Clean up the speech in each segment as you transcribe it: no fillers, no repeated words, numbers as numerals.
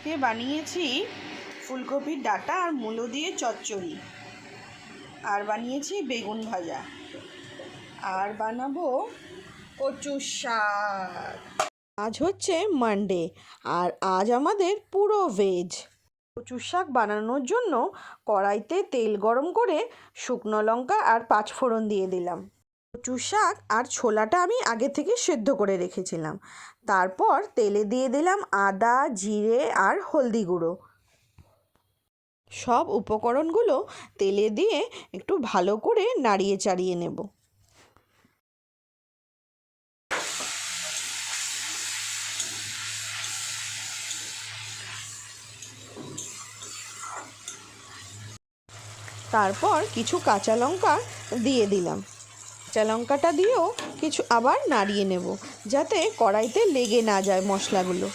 আজকে বানিয়েছি ফুলকপির ডাঁটা আর মূলো দিয়ে চচ্চড়ি, আর বানিয়েছি বেগুন ভাজা, আর বানাবো কচু শাক। আজ হচ্ছে মানডে, আর আজ আমাদের পুরো ভেজ। কচু শাক বানানোর জন্য কড়াইতে তেল গরম করে শুকনো লঙ্কা আর পাঁচফোড়ন দিয়ে দিলাম। কচু শাক আর ছোলাটা আমি আগে থেকে সেদ্ধ করে রেখেছিলাম। তারপর তেলে দিয়ে দিলাম আদা, জিরে আর হলদি গুঁড়ো। সব উপকরণগুলো তেলে দিয়ে একটু ভালো করে নাড়িয়ে চাড়িয়ে নেব। তারপর কিছু কাঁচা লঙ্কা দিয়ে দিলাম। কাঁচা লঙ্কাটা দিয়েও কিছু আবার নাড়িয়ে নেব, যাতে কড়াইতে লেগে না যায় মশলাগুলো।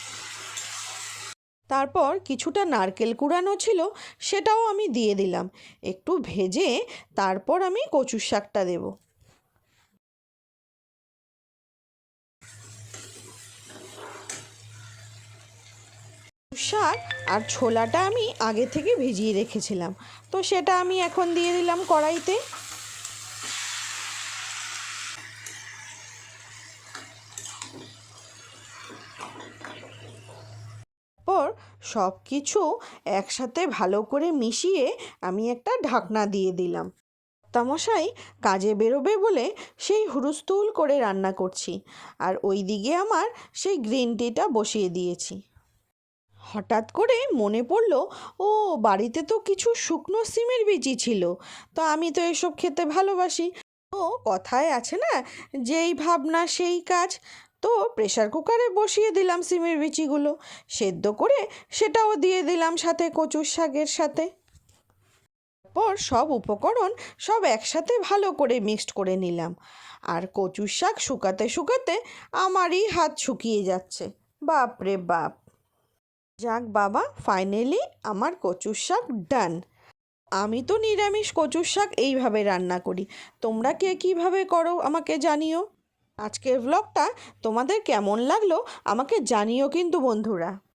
তারপর কিছুটা নারকেল কুড়ানো ছিল, সেটাও আমি দিয়ে দিলাম। একটু ভেজে তারপর আমি কচু শাকটা দেব। শাক আর ছোলাটা আমি আগে থেকে ভিজিয়ে রেখেছিলাম, তো সেটা আমি এখন দিয়ে দিলাম কড়াইতে। পর সব কিছু একসাথে ভালো করে মিশিয়ে আমি একটা ঢাকনা দিয়ে দিলাম। কর্তামশাই কাজে বেরোবে বলে সেই হুড়স্থুল করে রান্না করছি, আর ওই দিকে আমার সেই গ্রিন টিটা বসিয়ে দিয়েছি। হঠাৎ করে মনে পড়লো, ও বাড়িতে তো কিছু শুকনো সিমের বিচি ছিল, তো আমি তো এসব খেতে ভালোবাসি। তো কথায় আছে না, যেই ভাবনা সেই কাজ। তো প্রেসার কুকারে বসিয়ে দিলাম সিমের বিচিগুলো, সেদ্ধ করে সেটাও দিয়ে দিলাম সাথে কচুর শাকের সাথে। পর সব উপকরণ সব একসাথে ভালো করে মিক্সড করে নিলাম, আর কচুর শাক শুকাতে শুকাতে আমারই হাত শুকিয়ে যাচ্ছে। বাপ রে বাপ! যাক বাবা, ফাইনালি আমার কচুর শাক ডান। আমি তো নিরামিষ কচুর শাক এইভাবে রান্না করি, তোমরা কে কীভাবে করো আমাকে জানিও। আজকের ব্লগটা তোমাদের কেমন লাগলো আমাকে জানিও কিন্তু বন্ধুরা।